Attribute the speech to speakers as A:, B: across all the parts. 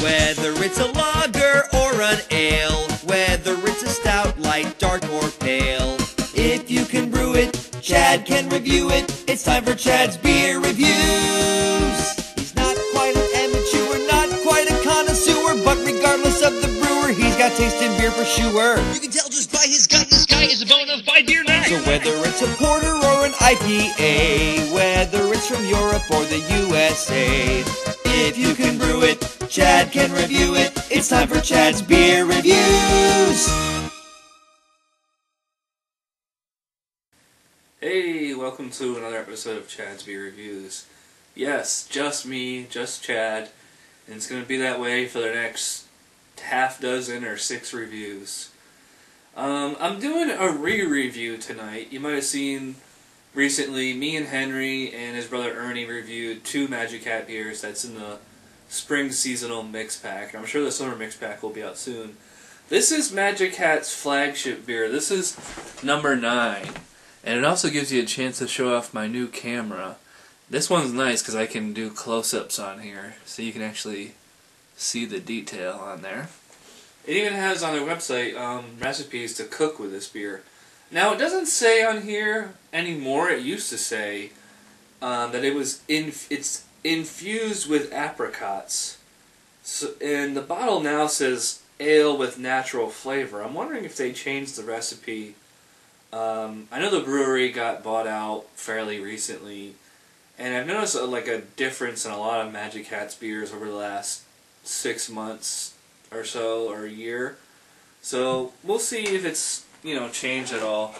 A: Whether it's a lager or an ale, whether it's a stout, light, dark, or pale. If you can brew it, Chad can review it. It's time for Chad's Beer Reviews. He's not quite an amateur, not quite a connoisseur, but regardless of the brewer, he's got taste in beer for sure.
B: You can tell just by his gut, this guy is a bona fide beer nut.
A: So whether it's a porter or an IPA, whether it's from Europe or the USA, if you can brew it, Chad can review it. It's time for Chad's Beer Reviews.
C: Hey, welcome to another episode of Chad's Beer Reviews. Yes, just me, just Chad, and it's going to be that way for the next half dozen or 6 reviews. I'm doing a re-review tonight. You might have seen recently me and Henry and his brother Ernie reviewed 2 Magic Hat beers that's in the spring seasonal mix pack. I'm sure the summer mix pack will be out soon. This is Magic Hat's flagship beer. This is number 9. And it also gives you a chance to show off my new camera. This one's nice because I can do close-ups on here, so you can actually see the detail on there. It even has on their website recipes to cook with this beer. Now, it doesn't say on here anymore. It used to say that it's infused with apricots. So, and the bottle now says ale with natural flavor. I'm wondering if they changed the recipe. I know the brewery got bought out fairly recently, and I've noticed a difference in a lot of Magic Hat's beers over the last 6 months or so, or a year. So we'll see if it's changed at all.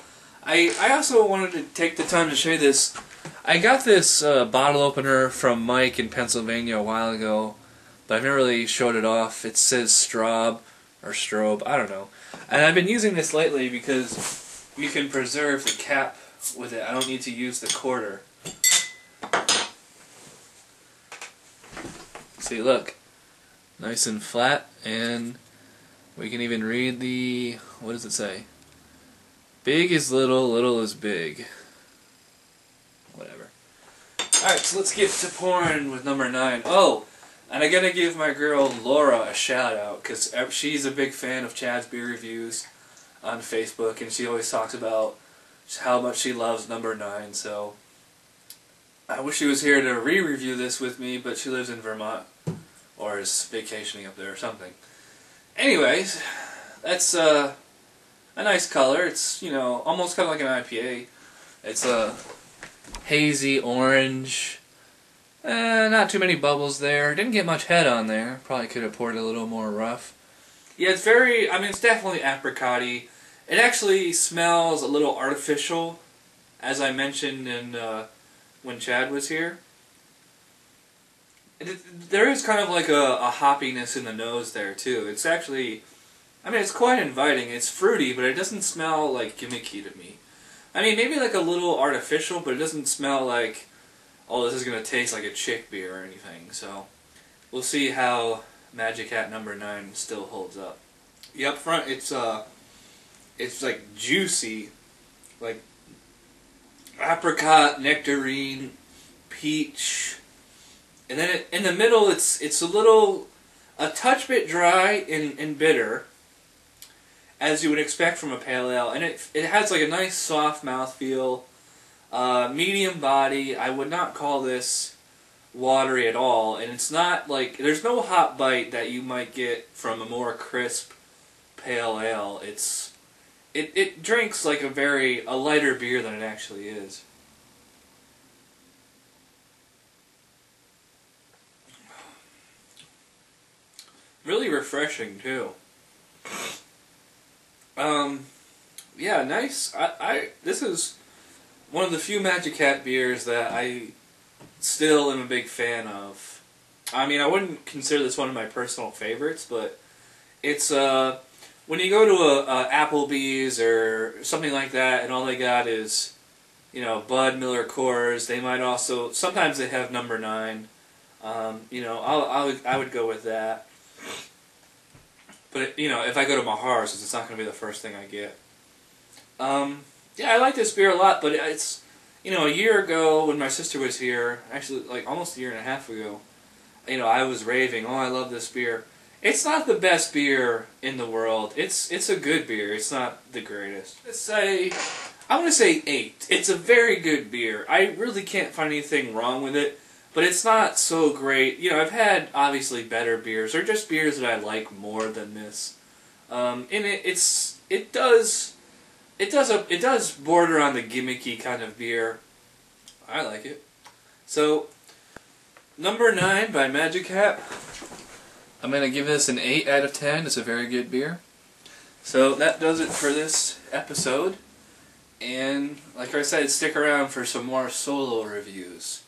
C: I also wanted to take the time to show you this. I got this bottle opener from Mike in Pennsylvania a while ago, but I've never really showed it off. It says Straub or Strobe, I don't know. And I've been using this lately because you can preserve the cap with it. I don't need to use the quarter. See, look. Nice and flat, and we can even read the, what does it say? Big is little, little is big. Whatever. Alright, so let's get to pouring with number 9. Oh, and I gotta give my girl Laura a shout out, because she's a big fan of Chad's Beer Reviews on Facebook, and she always talks about how much she loves number 9, so I wish she was here to re-review this with me, but she lives in Vermont, or is vacationing up there or something. Anyways, that's a nice color. It's, almost kind of like an IPA. It's a hazy orange. Not too many bubbles there. Didn't get much head on there. Probably could have poured it a little more rough. Yeah, it's it's definitely apricot-y. It actually smells a little artificial, as I mentioned when Chad was here. There is kind of like a hoppiness in the nose there, too. It's actually, it's quite inviting. It's fruity, but it doesn't smell like gimmicky to me. Maybe like a little artificial, but it doesn't smell like, oh, this is going to taste like a chick beer or anything. So, we'll see how Magic Hat number 9 still holds up. Yeah, up front, it's like juicy, like apricot, nectarine, peach. And then in the middle, it's a touch bit dry and bitter, as you would expect from a pale ale. And it has like a nice soft mouthfeel, medium body. I would not call this watery at all. And it's not like, there's no hot bite that you might get from a more crisp pale ale. It drinks like a lighter beer than it actually is. Really refreshing too. Yeah, nice. This is one of the few Magic Hat beers that I still am a big fan of. I wouldn't consider this one of my personal favorites, but it's when you go to a Applebee's or something like that, and all they got is Bud, Miller, Coors. They might also sometimes they have number 9. I would go with that. But, if I go to Mosher, it's not going to be the first thing I get. Yeah, I like this beer a lot, but it's, a year ago when my sister was here, actually, like, almost a year and a half ago, I was raving, oh, I love this beer. It's not the best beer in the world. It's a good beer. It's not the greatest. I want to say 8. It's a very good beer. I really can't find anything wrong with it, but it's not so great. You know, I've had obviously better beers, or just beers that I like more than this. And it does border on the gimmicky kind of beer. I like it. So, number 9 by Magic Hat. I'm going to give this an 8 out of 10. It's a very good beer. So that does it for this episode. And like I said, stick around for some more solo reviews.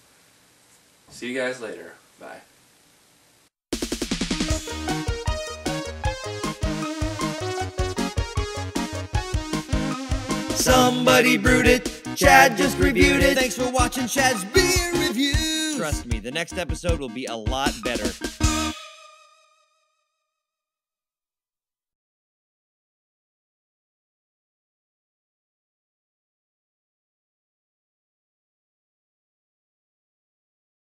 C: See you guys later. Bye.
A: Somebody brewed it, Chad just reviewed it. Thanks for watching Chad's Beer Review. Trust me, the next episode will be a lot better.